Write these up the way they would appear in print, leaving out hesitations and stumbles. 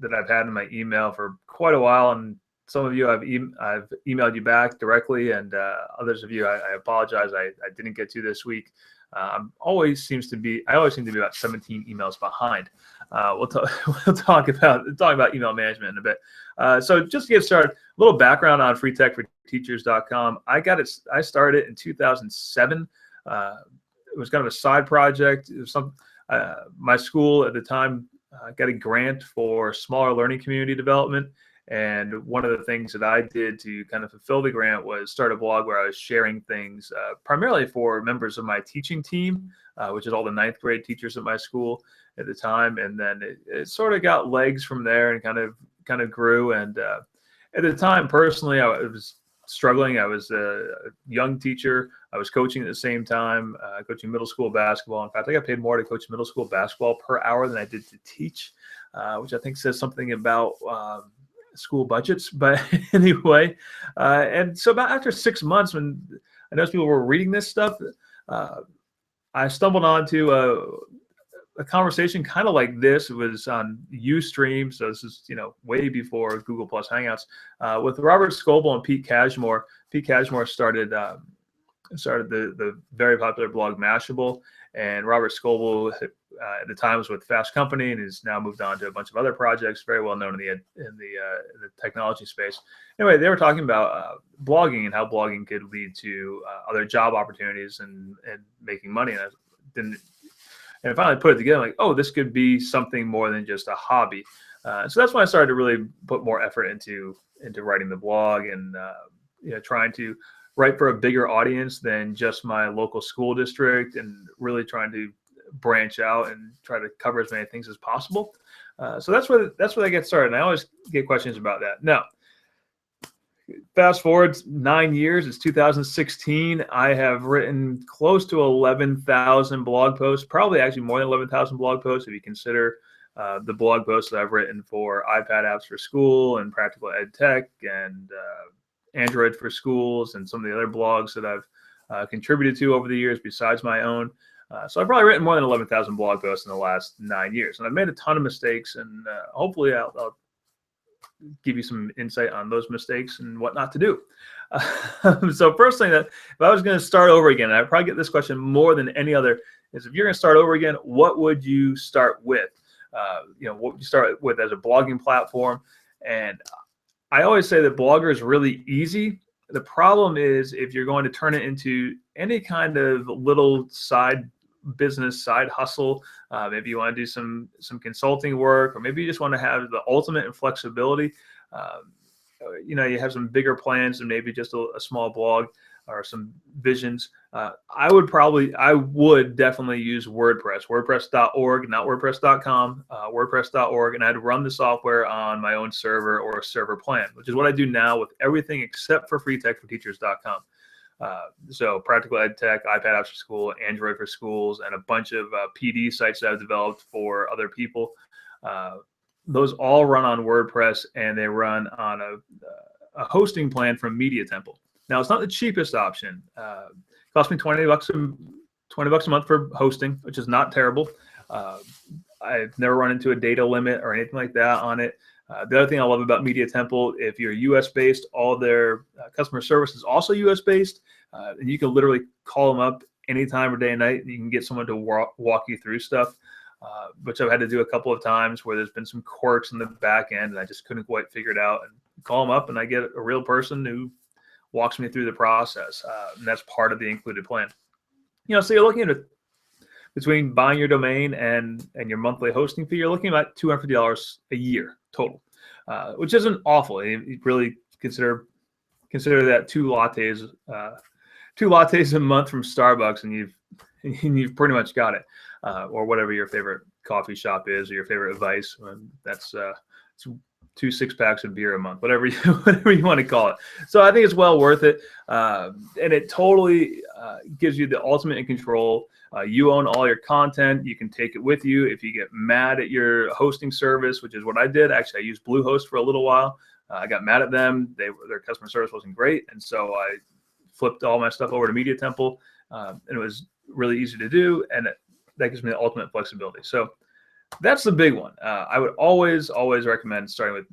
that I've had in my email for quite a while, and some of you I've emailed you back directly, and others of you I apologize I didn't get to this week. I always seem to be about 17 emails behind. We'll talk about email management in a bit. So just to get started, a little background on freetechforteachers.com. I started it in 2007. It was kind of a side project. It was my school at the time got a grant for smaller learning community development. And one of the things that I did to kind of fulfill the grant was start a blog where I was sharing things primarily for members of my teaching team, which is all the 9th grade teachers at my school at the time. And then it sort of got legs from there and kind of grew. And at the time, personally, I was struggling. I was a young teacher. I was coaching at the same time, coaching middle school basketball. In fact, I got paid more to coach middle school basketball per hour than I did to teach, which I think says something about school budgets. But anyway, and so about after 6 months, when I noticed people were reading this stuff, I stumbled onto a conversation kind of like this. It was on Ustream, so this is way before Google Plus Hangouts, with Robert Scoble and Pete Cashmore. Pete Cashmore started the very popular blog Mashable, and Robert Scoble at the time was with Fast Company and has now moved on to a bunch of other projects, very well known in the technology space. Anyway, they were talking about blogging and how blogging could lead to other job opportunities and making money. And I finally put it together like, oh, this could be something more than just a hobby. So that's when I started to really put more effort into writing the blog and trying to write for a bigger audience than just my local school district, and really trying to branch out and try to cover as many things as possible. So that's where I get started. And I always get questions about that. Now, fast forward 9 years, it's 2016. I have written close to 11,000 blog posts, probably actually more than 11,000 blog posts if you consider the blog posts that I've written for iPad apps for school and practical ed tech and Android for schools and some of the other blogs that I've contributed to over the years besides my own. So I've probably written more than 11,000 blog posts in the last 9 years, and I've made a ton of mistakes, and hopefully I'll give you some insight on those mistakes and what not to do. So first thing, that if I was going to start over again, and I probably get this question more than any other, is if you're going to start over again, what would you start with? What would you start with as a blogging platform? And I always say that Blogger is really easy. The problem is if you're going to turn it into any kind of little side business, side hustle, maybe you want to do some consulting work, or maybe you just want to have the ultimate in flexibility. You have some bigger plans and maybe just a small blog or some visions. I would definitely use WordPress, WordPress.org, not WordPress.com, WordPress.org, and I'd run the software on my own server or a server plan, which is what I do now with everything except for freetechforteachers.com. So practical ed tech, iPad apps for school, Android for schools, and a bunch of PD sites that I've developed for other people. Those all run on WordPress, and they run on a hosting plan from Media Temple. Now, it's not the cheapest option. It cost me $20 a month for hosting, which is not terrible. I've never run into a data limit or anything like that on it. The other thing I love about Media Temple, if you're US-based, all their customer service is also US-based, and you can literally call them up anytime of day and night, and you can get someone to walk you through stuff, which I've had to do a couple of times where there's been some quirks in the back end, and I just couldn't quite figure it out. And call them up, and I get a real person who walks me through the process, and that's part of the included plan. So you're looking at between buying your domain and your monthly hosting fee, you're looking at about $250 a year total, which isn't awful. You really consider that two lattes a month from Starbucks, and you've pretty much got it, or whatever your favorite coffee shop is, or your favorite Vice. That's it's 2 6-packs of beer a month, whatever you want to call it. So I think it's well worth it, and it totally gives you the ultimate in control. You own all your content. You can take it with you. If you get mad at your hosting service, which is what I did, actually I used Bluehost for a little while. I got mad at them. Their customer service wasn't great, and so I flipped all my stuff over to Media Temple, and it was really easy to do, and that gives me the ultimate flexibility. So that's the big one. I would always recommend starting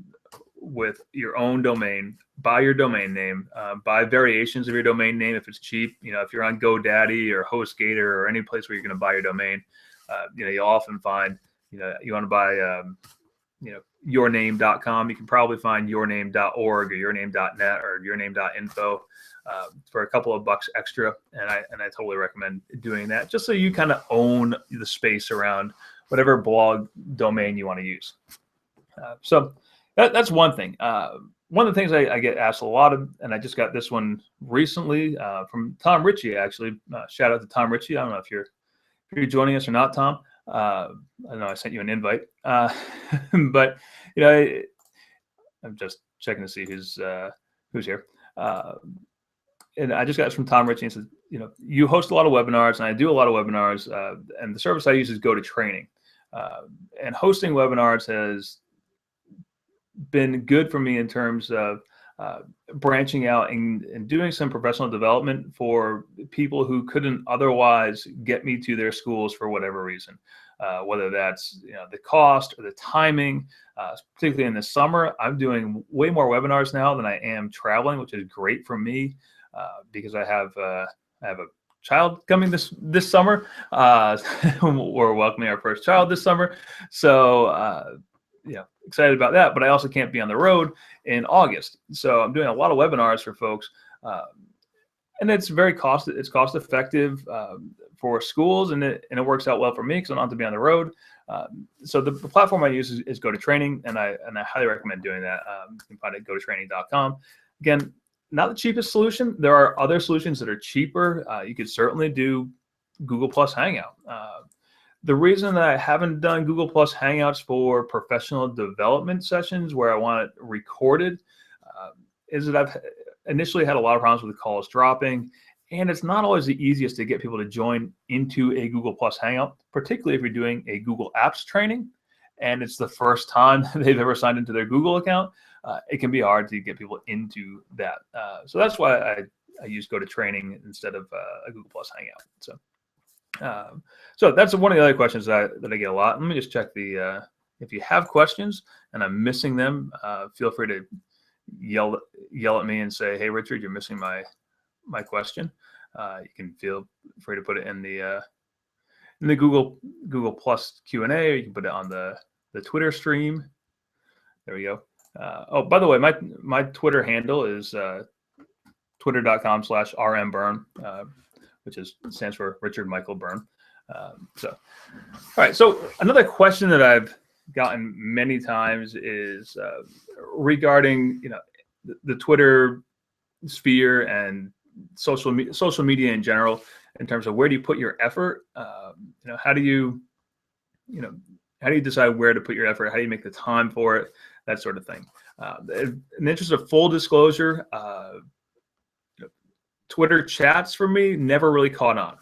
with your own domain. Buy your domain name. Buy variations of your domain name if it's cheap. If you're on GoDaddy or HostGator or any place where you're going to buy your domain, you'll often find, you want to buy, yourname.com. You can probably find yourname.org or yourname.net or yourname.info for a couple of bucks extra. And I totally recommend doing that, just so you kind of own the space around whatever blog domain you want to use. So that's one thing. One of the things I get asked a lot of, and I just got this one recently from Tom Ritchie, actually. Shout out to Tom Ritchie. I don't know if you're joining us or not, Tom. I know I sent you an invite, but I'm just checking to see who's here. And I just got this from Tom Ritchie and said, you host a lot of webinars, and I do a lot of webinars, and the service I use is GoToTraining. And hosting webinars has been good for me in terms of branching out and doing some professional development for people who couldn't otherwise get me to their schools for whatever reason, whether that's the cost or the timing. Particularly in the summer, I'm doing way more webinars now than I am traveling, which is great for me because I have a child coming this summer. We're welcoming our first child this summer, so excited about that. But I also can't be on the road in August, so I'm doing a lot of webinars for folks, and it's cost effective for schools, and it works out well for me because I don't have to be on the road. So the platform I use is GoToTraining, and I highly recommend doing that. You can find it at gototraining.com. Again, not the cheapest solution. There are other solutions that are cheaper. You could certainly do Google Plus Hangout. The reason that I haven't done Google Plus Hangouts for professional development sessions where I want it recorded is that I've initially had a lot of problems with calls dropping, and it's not always the easiest to get people to join into a Google Plus Hangout, particularly if you're doing a Google Apps training and it's the first time they've ever signed into their Google account. It can be hard to get people into that. So that's why I use GoToTraining instead of a Google Plus Hangout. So that's one of the other questions that I get a lot. Let me just check if you have questions and I'm missing them, feel free to yell at me and say, hey, Richard, you're missing my question. You can feel free to put it in the Google Plus Q&A, or you can put it on the Twitter stream. There we go. Oh, by the way, my Twitter handle is twitter.com/rmbyrne. Which stands for Richard Michael Byrne. All right. So another question that I've gotten many times is regarding the Twitter sphere and social media in general, in terms of where do you put your effort? How do you decide where to put your effort? How do you make the time for it? That sort of thing. In the interest of full disclosure, Twitter chats for me never really caught on.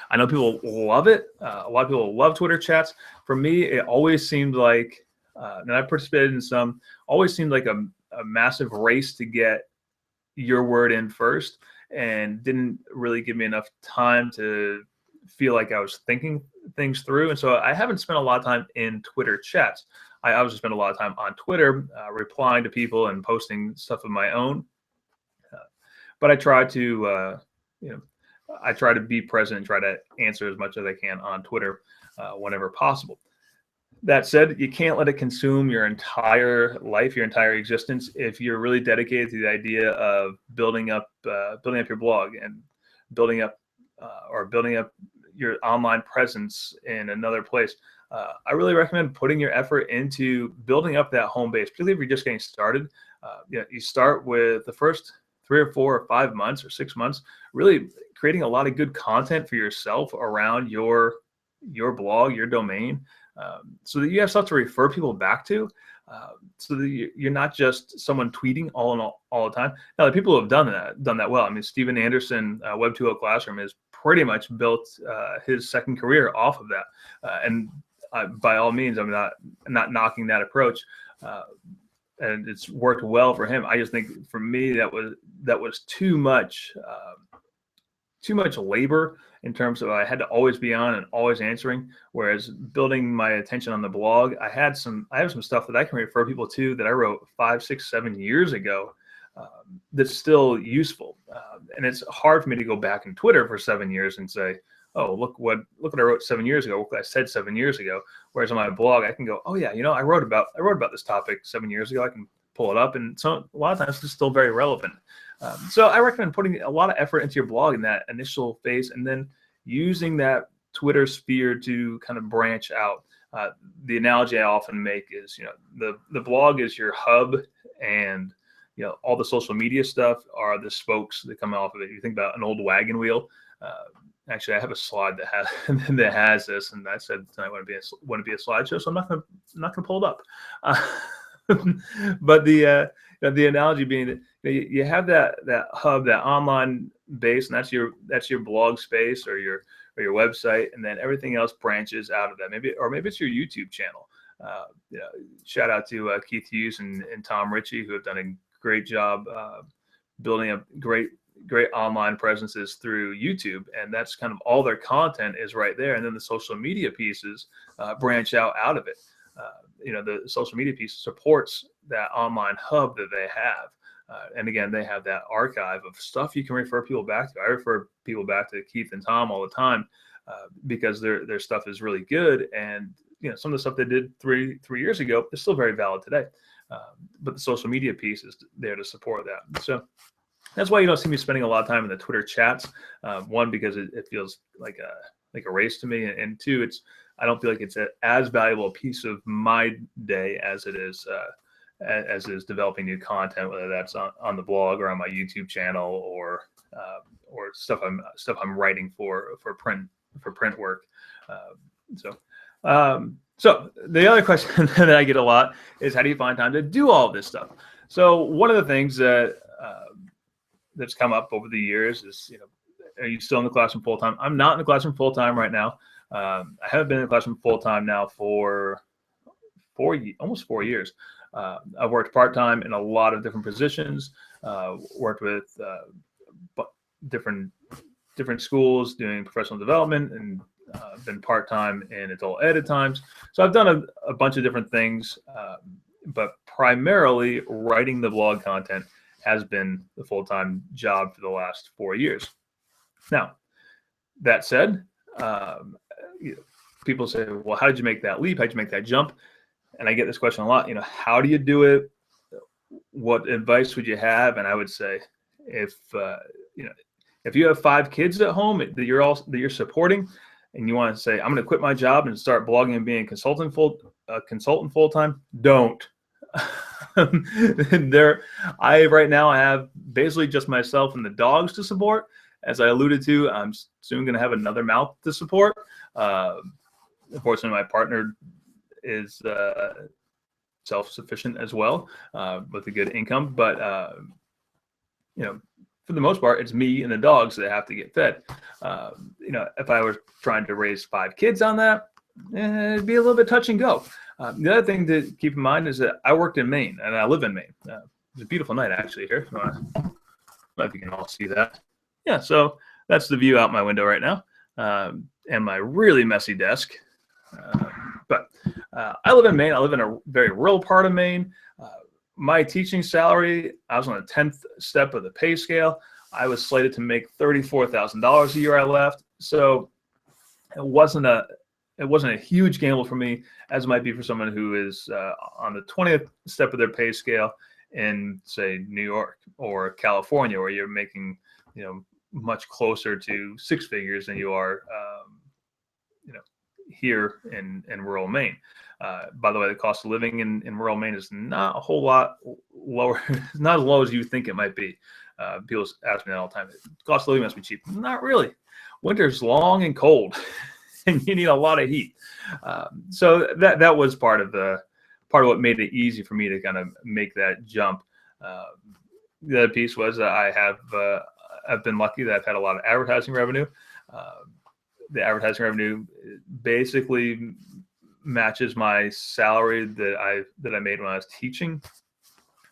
I know people love it. A lot of people love Twitter chats. For me, it always seemed like, and I participated in some, always seemed like a massive race to get your word in first, and didn't really give me enough time to feel like I was thinking things through. And so I haven't spent a lot of time in Twitter chats. I obviously spend a lot of time on Twitter, replying to people and posting stuff of my own. But I try to, be present and try to answer as much as I can on Twitter whenever possible. That said, you can't let it consume your entire life, your entire existence, if you're really dedicated to the idea of building up your blog and building up your online presence in another place. I really recommend putting your effort into building up that home base, particularly if you're just getting started. You start with the first 3 or 4 or 5 months or 6 months, really creating a lot of good content for yourself around your blog, your domain, so that you have stuff to refer people back to, so that you're not just someone tweeting all the time. Now, the people who have done that well. I mean, Steven Anderson, Web 2.0 Classroom, has pretty much built his second career off of that. And by all means, I'm not knocking that approach. And it's worked well for him. I just think for me that was too much too much labor in terms of I had to always be on and always answering. Whereas building my attention on the blog, I have some stuff that I can refer people to that I wrote 5, 6, 7 years ago. That's still useful. And it's hard for me to go back in Twitter for 7 years and say, oh, look what I wrote 7 years ago. Look what I said 7 years ago. Whereas on my blog, I can go, oh yeah, I wrote about this topic 7 years ago. I can pull it up, and so a lot of times it's still very relevant. So I recommend putting a lot of effort into your blog in that initial phase, and then using that Twitter sphere to kind of branch out. The analogy I often make is, the blog is your hub, and all the social media stuff are the spokes that come off of it. You think about an old wagon wheel. Actually, I have a slide that has this, and I said tonight wouldn't be a slideshow, so I'm not gonna pull it up. But the analogy being that you have that hub, that online base, and that's your blog space or your website, and then everything else branches out of that. Maybe it's your YouTube channel. Shout out to Keith Hughes and Tom Ritchie, who have done a great job building up great online presences through YouTube, and that's kind of all their content is right there. And then the social media pieces branch out of it. The social media piece supports that online hub that they have. And again, they have that archive of stuff you can refer people back to. I refer people back to Keith and Tom all the time because their stuff is really good. And some of the stuff they did three years ago is still very valid today. But the social media piece is there to support that. So that's why you don't see me spending a lot of time in the Twitter chats. One, because it feels like a race to me, and two, I don't feel like it's as valuable a piece of my day as it is developing new content, whether that's on the blog or on my YouTube channel or stuff I'm writing for print work. So the other question that I get a lot is, how do you find time to do all of this stuff? So one of the things that's come up over the years is, are you still in the classroom full time? I'm not in the classroom full time right now. I haven't been in the classroom full time now for almost 4 years. I've worked part time in a lot of different positions. Worked with different schools doing professional development, and been part time in adult ed at times. So I've done a bunch of different things, but primarily writing the blog content has been the full time job for the last 4 years. Now, that said, people say, well, how did you make that leap? How did you make that jump? And I get this question a lot. How do you do it? What advice would you have? And I would say, if you have 5 kids at home that you're supporting, and you want to say, I'm going to quit my job and start blogging and being a consultant full time, don't. Right now I have basically just myself and the dogs to support. As I alluded to, I'm soon going to have another mouth to support. Unfortunately, my partner is self-sufficient as well, with a good income. But for the most part, it's me and the dogs that have to get fed. If I was trying to raise 5 kids on that, it'd be a little bit touch and go. The other thing to keep in mind is that I worked in Maine, and I live in Maine. It's a beautiful night actually here. I don't know if you can all see that. Yeah, so that's the view out my window right now, and my really messy desk. But I live in Maine. I live in a very rural part of Maine. My teaching salary, I was on the 10th step of the pay scale. I was slated to make $34,000 a year. I left, so it wasn't a huge gamble for me, as it might be for someone who is on the 20th step of their pay scale in, say, New York or California, where you're making much closer to 6 figures than you are here in rural Maine. By the way, the cost of living in rural Maine is not a whole lot lower, not as low as you think it might be. People ask me that all the time. Cost of living must be cheap. Not really. Winter's long and cold, and you need a lot of heat. So that was part of what made it easy for me to kind of make that jump. The other piece was I've been lucky that I've had a lot of advertising revenue. The advertising revenue basically matches my salary that I made when I was teaching.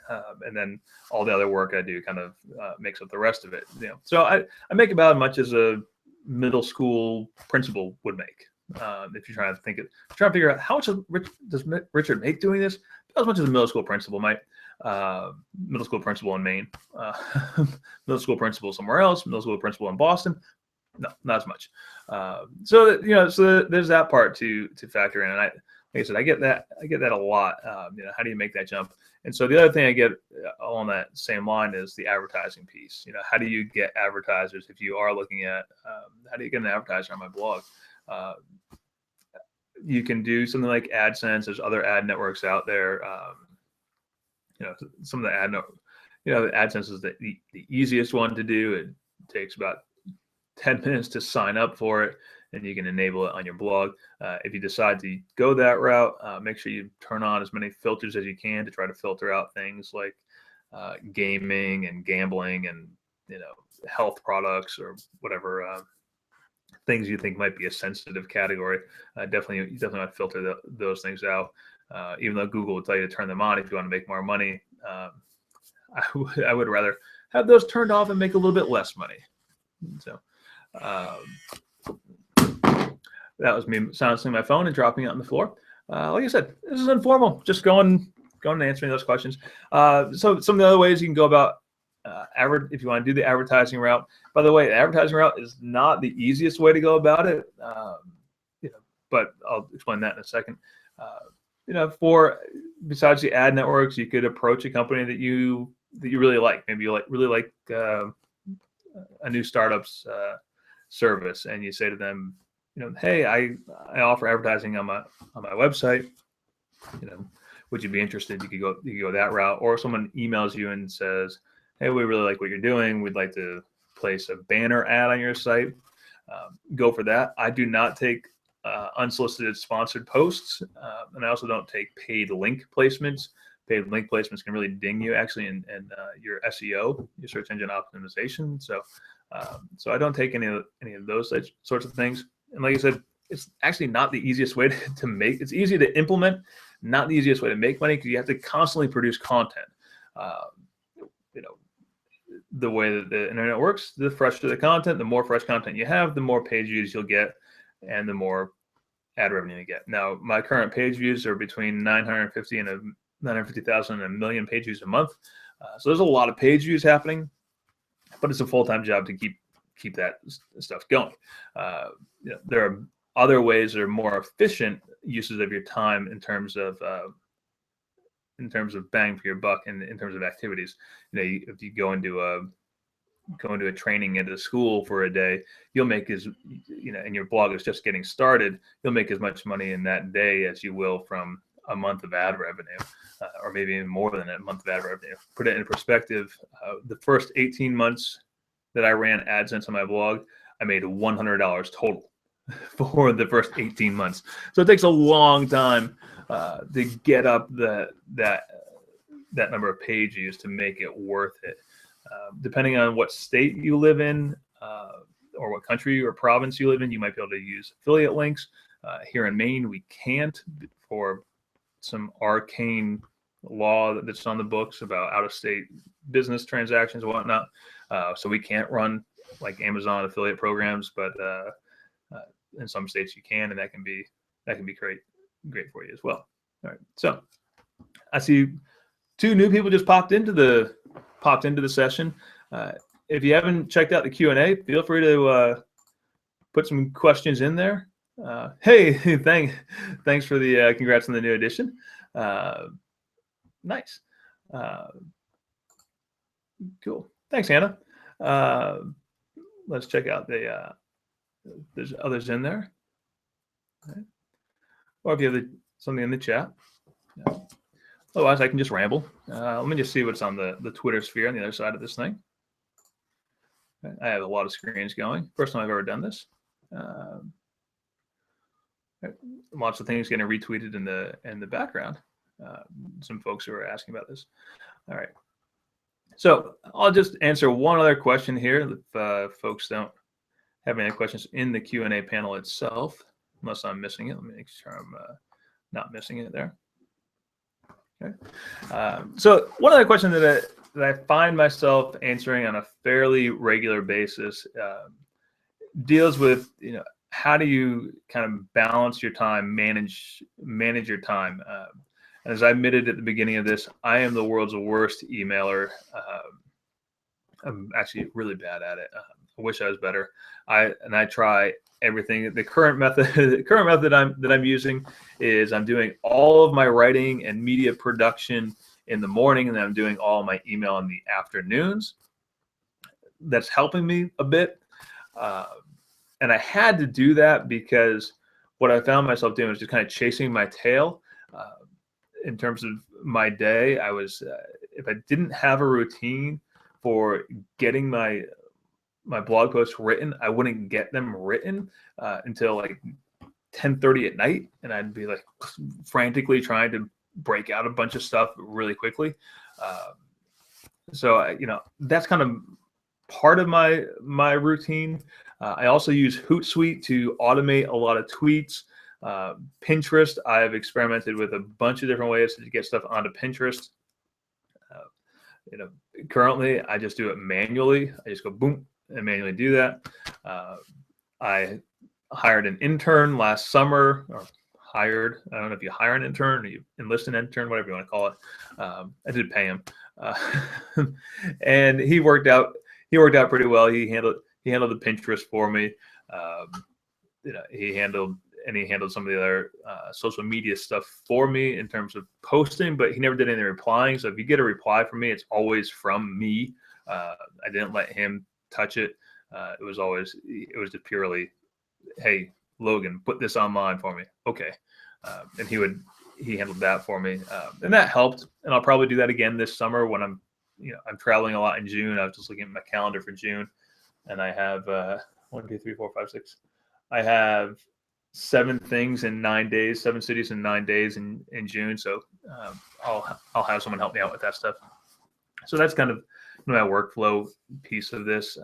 And then all the other work I do kind of makes up the rest of it. So I make about as much as a middle school principal would make. If you're trying to figure out how much does Richard make doing this, about as much as a middle school principal might. Middle school principal in Maine, middle school principal somewhere else, middle school principal in Boston. No, not as much. So there's that part to factor in. And like I said, I get that a lot. How do you make that jump? And so the other thing I get along that same line is the advertising piece. How do you get advertisers if you are looking at how do you get an advertiser on my blog? You can do something like AdSense. There's other ad networks out there. Some of the AdSense is the easiest one to do. It takes about 10 minutes to sign up for it, and you can enable it on your blog. If you decide to go that route, make sure you turn on as many filters as you can to try to filter out things like gaming and gambling and health products or whatever things you think might be a sensitive category. You definitely want to filter those things out. Even though Google will tell you to turn them on if you want to make more money, I would rather have those turned off and make a little bit less money. So that was me silencing my phone and dropping it on the floor. Like I said, this is informal, just going and answering those questions. So some of the other ways you can go about if you want to do the advertising route. By the way, the advertising route is not the easiest way to go about it, but I'll explain that in a second. Besides the ad networks, you could approach a company that you really like. Maybe you really like a new startup's service, and you say to them, hey, I offer advertising on my website. Would you be interested? You could go that route. Or someone emails you and says, hey, we really like what you're doing. We'd like to place a banner ad on your site. Go for that. I do not take unsolicited sponsored posts, and I also don't take paid link placements. Paid link placements can really ding you actually in your SEO, your search engine optimization. So I don't take any of those sorts of things. And like I said, it's actually not the easiest way to make. It's easy to implement, not the easiest way to make money, because you have to constantly produce content. The way that the internet works, the fresher the content, the more fresh content you have, the more page views you'll get, and the more ad revenue you get. Now, my current page views are between 950,000 and a million page views a month. So there's a lot of page views happening, but it's a full-time job to keep that stuff going. There are other ways that are more efficient uses of your time in terms of bang for your buck and in terms of activities. If you go into a training at a school for a day, you'll make and your blog is just getting started, you'll make as much money in that day as you will from a month of ad revenue, or maybe even more than a month of ad revenue. Put it in perspective, the first 18 months that I ran AdSense on my blog, I made $100 total for the first 18 months. So it takes a long time to get up that number of page views to make it worth it. Depending on what state you live in, or what country or province you live in, you might be able to use affiliate links. Here in Maine, we can't, for some arcane law that's on the books about out-of-state business transactions and whatnot. So we can't run like Amazon affiliate programs, but in some states you can, and that can be great for you as well. All right, so I see two new people just popped into the session. If you haven't checked out the Q&A, feel free to put some questions in there. Hey, thanks for the congrats on the new edition. Nice. Cool. Thanks, Hannah. Let's check out there's others in there. Okay. Or if you have something in the chat. Yeah. Otherwise, I can just ramble. Let me just see what's on the Twitter sphere on the other side of this thing. Okay. I have a lot of screens going. First time I've ever done this. Lots of things getting retweeted in the background. Some folks who are asking about this. All right. So I'll just answer one other question here. If folks don't have any questions in the Q&A panel itself, unless I'm missing it. Let me make sure I'm not missing it there. Okay. So one other question that I find myself answering on a fairly regular basis deals with, how do you kind of balance your time, manage your time. And as I admitted at the beginning of this, I am the world's worst emailer. I'm actually really bad at it. I wish I was better. I try everything. The current method, that I'm using is I'm doing all of my writing and media production in the morning, and then I'm doing all my email in the afternoons. That's helping me a bit. Uh, and I had to do that because what I found myself doing was just kind of chasing my tail. In terms of my day, I was if I didn't have a routine for getting my blog posts written, I wouldn't get them written until like 10:30 at night, and I'd be like frantically trying to break out a bunch of stuff really quickly. So that's kind of part of my routine. I also use Hootsuite to automate a lot of tweets. Pinterest, I've experimented with a bunch of different ways to get stuff onto Pinterest. Currently I just do it manually. I just go boom and manually do that. I hired an intern last summer, or hired. I don't know if you hire an intern or you enlist an intern, whatever you want to call it. I did pay him, and he worked out pretty well. He handled the Pinterest for me. He handled some of the other social media stuff for me in terms of posting, but he never did any replying. So if you get a reply from me, it's always from me. I didn't let him touch it. It was just purely, hey, Logan, put this online for me. Okay. And he handled that for me. And that helped. And I'll probably do that again this summer when I'm traveling a lot in June. I was just looking at my calendar for June, and I have 1, 2, 3, 4, 5, 6. I have 7 things in 9 days, 7 cities in 9 days in June. So I'll have someone help me out with that stuff. So that's kind of my workflow piece of this.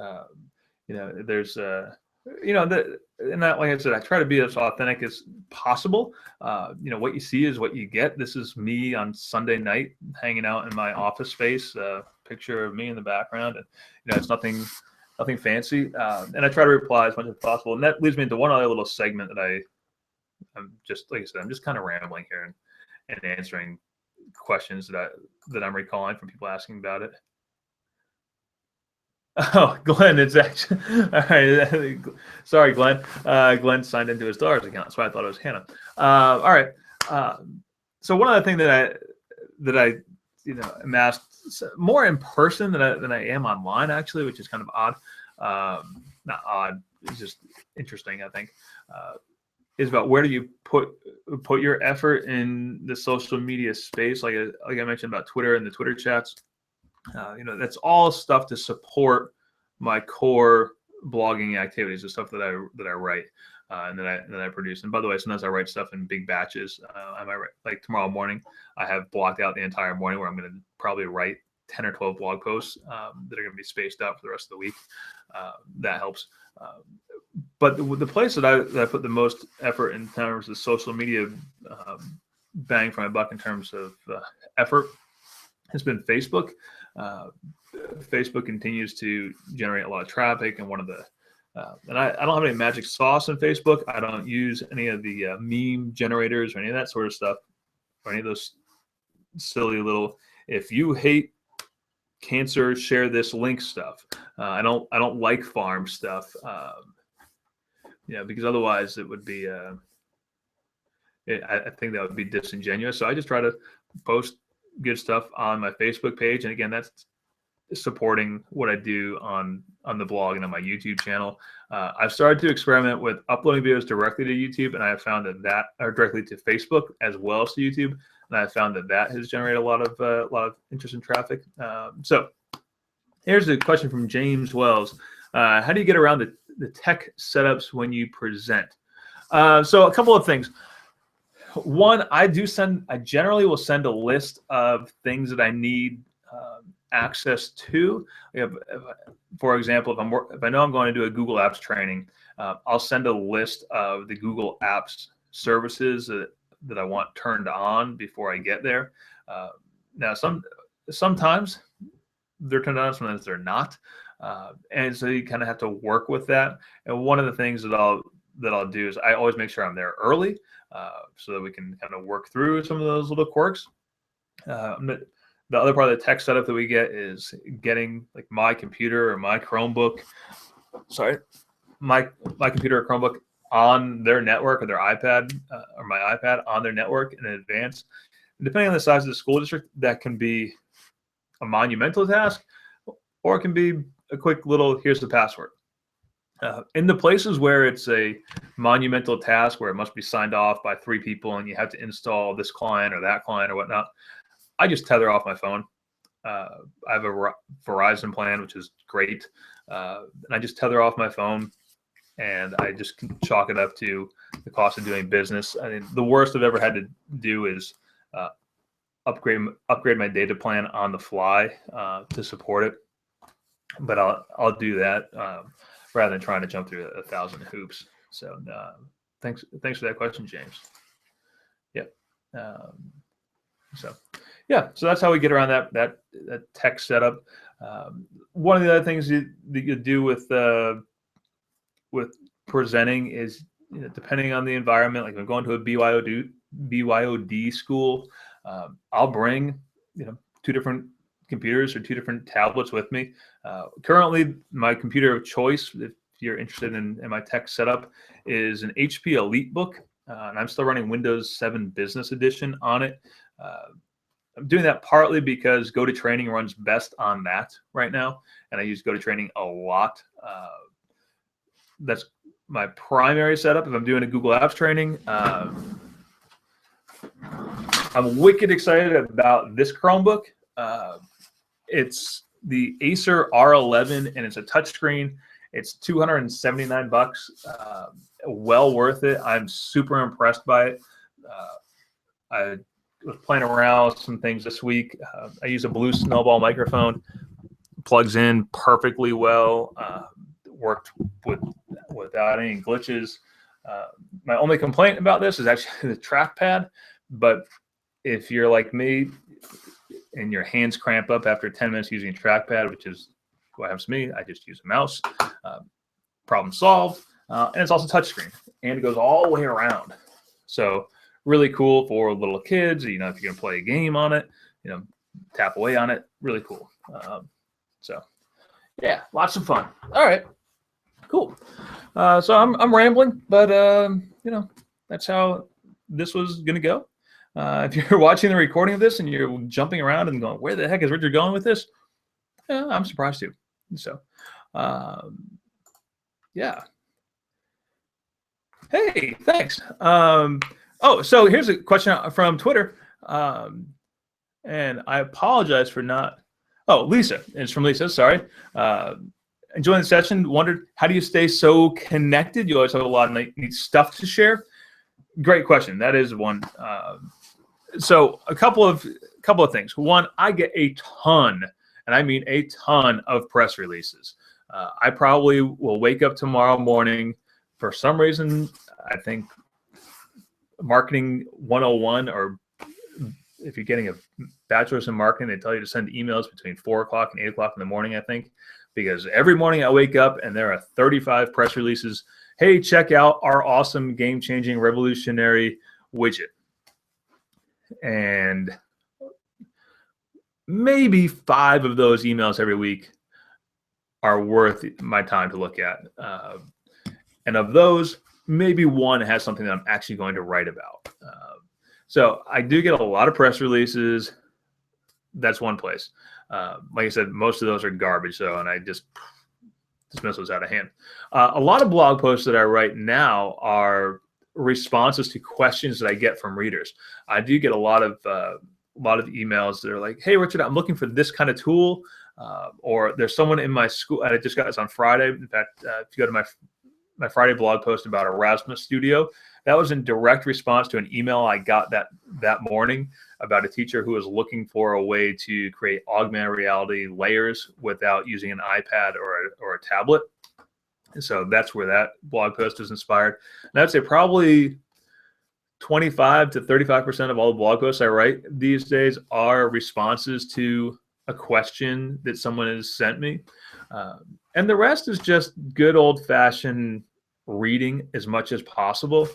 There's and that, like I said, I try to be as authentic as possible. What you see is what you get. This is me on Sunday night hanging out in my office space. Picture of me in the background, and it's nothing fancy. And I try to reply as much as possible. And that leads me into one other little segment that I'm just, like I said, I'm just kind of rambling here and answering questions that I'm recalling from people asking about it. Oh, Glenn, it's actually all right. Sorry, Glenn. Glenn signed into his daughter's account, so I thought it was Hannah. All right. So one other thing that I am asked more in person than I am online, actually, which is kind of odd. Not odd. It's just interesting, I think. Is about where do you put your effort in the social media space, like I mentioned about Twitter and the Twitter chats. That's all stuff to support my core blogging activities, the stuff that I write and that I produce. And by the way, sometimes I write stuff in big batches. I might write, like tomorrow morning, I have blocked out the entire morning where I'm going to probably write 10 or 12 blog posts that are going to be spaced out for the rest of the week. That helps. But the place that I put the most effort in terms of social media bang for my buck in terms of effort has been Facebook. Facebook continues to generate a lot of traffic, and one of the and I don't have any magic sauce in Facebook. I don't use any of the meme generators or any of that sort of stuff, or any of those silly little "if you hate cancer, share this link" stuff. I don't like farm stuff, because otherwise it would be I think that would be disingenuous. So I just try to post good stuff on my Facebook page, and again, that's supporting what I do on the blog and on my YouTube channel. I've started to experiment with uploading videos directly to YouTube, and I have found that or directly to Facebook as well as to YouTube, and I found that has generated a lot of interest and traffic. So here's a question from James Wells. How do you get around the tech setups when you present? So a couple of things. One, I generally will send a list of things that I need access to. For example, if I know I'm going to do a Google Apps training, I'll send a list of the Google Apps services that I want turned on before I get there. Now, sometimes they're turned on, sometimes they're not, and so you kind of have to work with that. And one of the things that I'll do is I always make sure I'm there early, so that we can kind of work through some of those little quirks. The other part of the tech setup that we get is getting like my computer or my Chromebook. My computer or Chromebook on their network, or their iPad or my iPad on their network in advance. And depending on the size of the school district, that can be a monumental task, or it can be a quick little, here's the password. In the places where it's a monumental task, where it must be signed off by 3 people and you have to install this client or that client or whatnot, I just tether off my phone. I have a Verizon plan, which is great. And I just tether off my phone, and I just chalk it up to the cost of doing business. I mean, the worst I've ever had to do is upgrade my data plan on the fly to support it. But I'll do that rather than trying to jump through 1,000 hoops. So thanks for that question, James. Yep. So that's how we get around that tech setup. One of the other things that you do with presenting is, depending on the environment, like if I'm going to a BYOD school, I'll bring 2 different computers or 2 different tablets with me. Currently, my computer of choice, if you're interested in my tech setup, is an HP EliteBook, and I'm still running Windows 7 Business Edition on it. I'm doing that partly because GoToTraining runs best on that right now, and I use GoToTraining a lot. That's my primary setup if I'm doing a Google Apps training. I'm wicked excited about this Chromebook. It's the Acer R11, and it's a touchscreen. It's $279. Well worth it. I'm super impressed by it. I was playing around with some things this week. I use a Blue Snowball microphone. Plugs in perfectly well. Worked without any glitches. My only complaint about this is actually the trackpad. But if you're like me and your hands cramp up after 10 minutes using a trackpad, which is what happens to me, I just use a mouse. Problem solved. And it's also touchscreen, and it goes all the way around. So really cool for little kids. If you're going to play a game on it, tap away on it. Really cool. So yeah, lots of fun. All right, cool. So I'm rambling, but that's how this was going to go. If you're watching the recording of this and you're jumping around and going, where the heck is Richard going with this? I'm surprised too. So, yeah. Hey, thanks. So here's a question from Twitter. And I apologize for not. Oh, Lisa. It's from Lisa. Sorry. Enjoying the session. Wondered, how do you stay so connected? You always have a lot of neat stuff to share. Great question. That is one. So a couple of things. One, I get a ton, and I mean a ton, of press releases. I probably will wake up tomorrow morning. For some reason, I think Marketing 101, or if you're getting a bachelor's in marketing, they tell you to send emails between 4 o'clock and 8 o'clock in the morning, I think, because every morning I wake up and there are 35 press releases. Hey, check out our awesome, game-changing, revolutionary widget. And maybe 5 of those emails every week are worth my time to look at. And of those, maybe 1 has something that I'm actually going to write about. So I do get a lot of press releases. That's one place. Like I said, most of those are garbage, and I just dismiss those out of hand. A lot of blog posts that I write now are responses to questions that I get from readers. I do get a lot of emails that are like, "Hey, Richard, I'm looking for this kind of tool," or there's someone in my school. And I just got this on Friday. In fact, if you go to my Friday blog post about Erasmus Studio, that was in direct response to an email I got that morning about a teacher who was looking for a way to create augmented reality layers without using an iPad or a tablet. So that's where that blog post is inspired. And I'd say probably 25 to 35% of all the blog posts I write these days are responses to a question that someone has sent me. And the rest is just good old-fashioned reading as much as possible.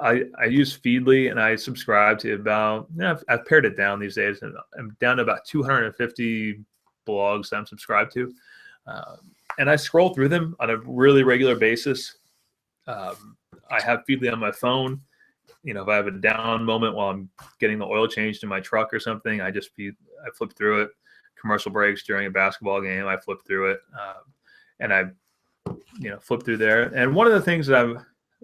I use Feedly, and I subscribe to about, I've pared it down these days, and I'm down to about 250 blogs that I'm subscribed to. And I scroll through them on a really regular basis. I have Feedly on my phone. If I have a down moment while I'm getting the oil changed in my truck or something, I flip through it. Commercial breaks during a basketball game, I flip through it, and I, flip through there. And one of the things that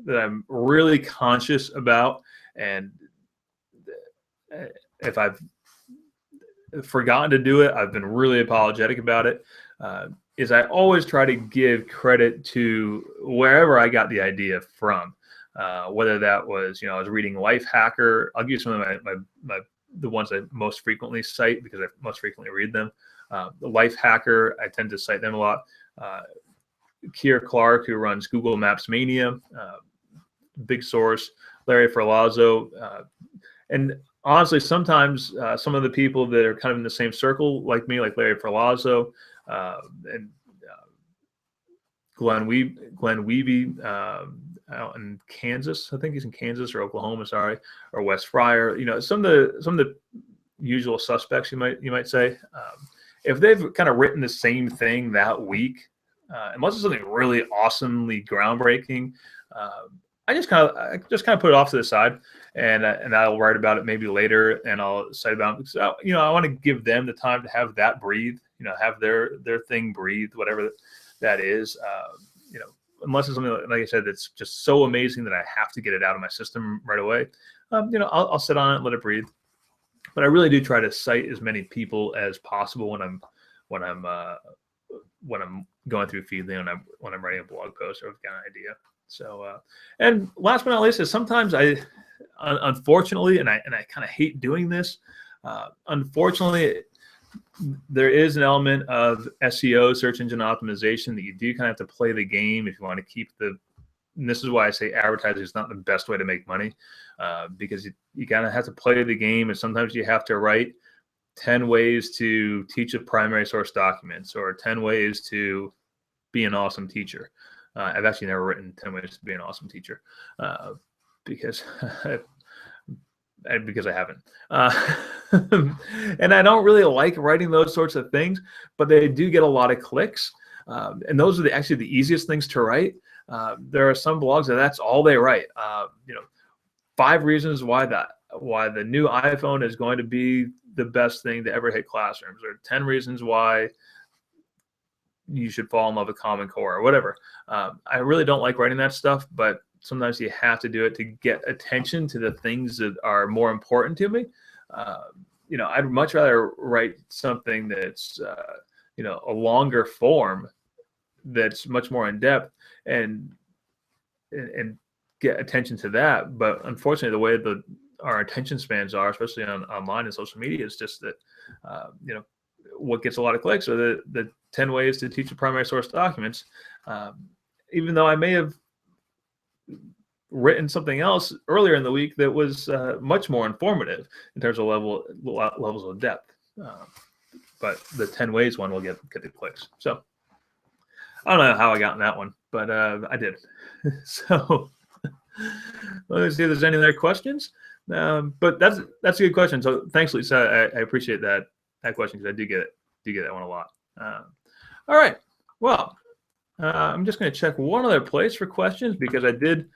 I'm really conscious about, and if I've forgotten to do it, I've been really apologetic about it, is I always try to give credit to wherever I got the idea from. Whether that was, I was reading Life Hacker. I'll give you some of the ones I most frequently cite because I most frequently read them. The Life Hacker, I tend to cite them a lot. Keir Clark, who runs Google Maps Mania, big source. Larry Ferlazzo, and honestly, sometimes some of the people that are kind of in the same circle like me, like Larry Ferlazzo, and Glenn Weavy, out in Kansas. I think he's in Kansas or Oklahoma, or Wes Fryer. Some of the usual suspects, you might say. If they've kind of written the same thing that week, unless it's something really awesomely groundbreaking, I just kind of put it off to the side, and I'll write about it maybe later, and I'll cite about it because I want to give them the time to have that breathe, have their thing breathe, whatever that is. Unless it's something like I said that's just so amazing that I have to get it out of my system right away, I'll sit on it and let it breathe. But I really do try to cite as many people as possible when I'm going through Feedly, when I'm writing a blog post or I've got an idea. So, and last but not least is sometimes unfortunately, and I kind of hate doing this. Unfortunately, there is an element of SEO, search engine optimization, that you do kind of have to play the game if you want to keep and this is why I say advertising is not the best way to make money, because you kind of have to play the game, and sometimes you have to write 10 ways to teach a primary source documents, or 10 ways to be an awesome teacher. I've actually never written 10 ways to be an awesome teacher, because I haven't. And I don't really like writing those sorts of things, but they do get a lot of clicks. And those are actually the easiest things to write. There are some blogs that's all they write. 5 reasons why the new iPhone is going to be the best thing to ever hit classrooms, or 10 reasons why you should fall in love with Common Core, or whatever. I really don't like writing that stuff, but sometimes you have to do it to get attention to the things that are more important to me. I'd much rather write something that's, a longer form that's much more in depth and get attention to that. But unfortunately, the way our attention spans are, especially online and social media, is just that, what gets a lot of clicks are the 10 ways to teach a primary source documents. Even though I may have written something else earlier in the week that was much more informative in terms of levels of depth. But the 10 ways one will get the clicks. So I don't know how I got in that one, but I did. So let's see if there's any other questions. But that's a good question. So thanks, Lisa. I appreciate that question, because I do get that one a lot. All right. Well, I'm just going to check one other place for questions, because I did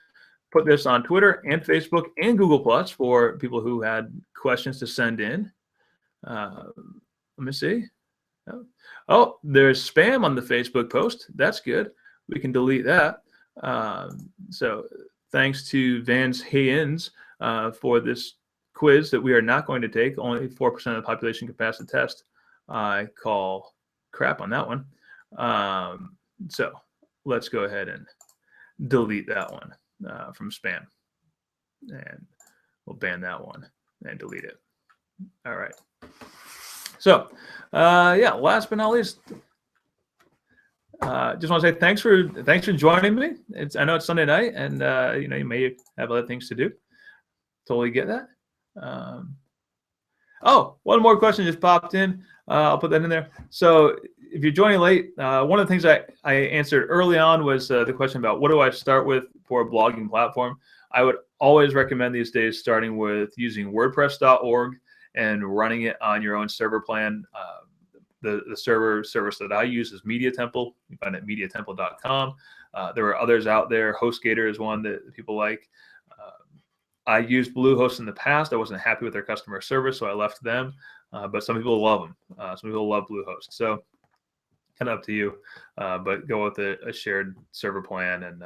put this on Twitter and Facebook and Google Plus for people who had questions to send in. Let me see. Oh, there's spam on the Facebook post. That's good. We can delete that. So thanks to Vance Haynes for this quiz that we are not going to take. Only 4% of the population can pass the test. I call crap on that one. So let's go ahead and delete that one from spam. And we'll ban that one and delete it. All right. So, last but not least, just want to say thanks for joining me. I know it's Sunday night, and you may have other things to do. Totally get that. Oh, one more question just popped in. I'll put that in there. So if you're joining late, one of the things I answered early on was the question about what do I start with for a blogging platform. I would always recommend these days starting with using WordPress.org and running it on your own server plan. The service that I use is Media Temple. You can find it at mediatemple.com. There are others out there. HostGator is one that people like. I used Bluehost in the past. I wasn't happy with their customer service, so I left them. But some people love them. Some people love Bluehost. So kind of up to you. But go with a shared server plan, and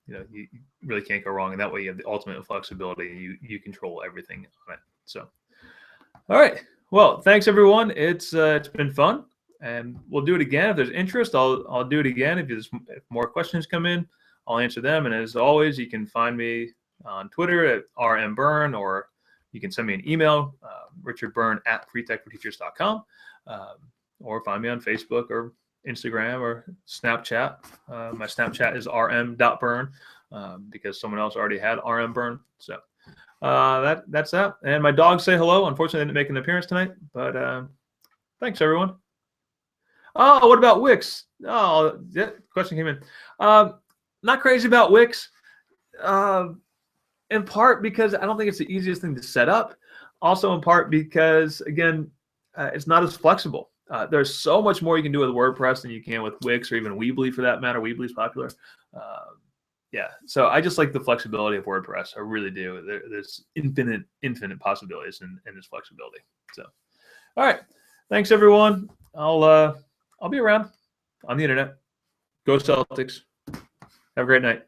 you really can't go wrong. And that way you have the ultimate flexibility. You control everything on it. So, all right. Well, thanks everyone. It's been fun, and we'll do it again if there's interest. I'll do it again if more questions come in. I'll answer them. And as always, you can find me on Twitter at rmbyrne, or you can send me an email, richardbyrne@freetechforteachers.com, or find me on Facebook or Instagram or Snapchat. My Snapchat is rm.byrne because someone else already had rmbyrne. So that's that. And my dogs say hello. Unfortunately, they didn't make an appearance tonight, but thanks everyone. Oh, what about Wix? Oh, yeah, question came in. Not crazy about Wix. In part because I don't think it's the easiest thing to set up. Also in part because, again, it's not as flexible. There's so much more you can do with WordPress than you can with Wix or even Weebly for that matter. Weebly's popular. Yeah, so I just like the flexibility of WordPress. I really do. There's infinite possibilities in this flexibility. So, all right. Thanks, everyone. I'll be around on the internet. Go Celtics. Have a great night.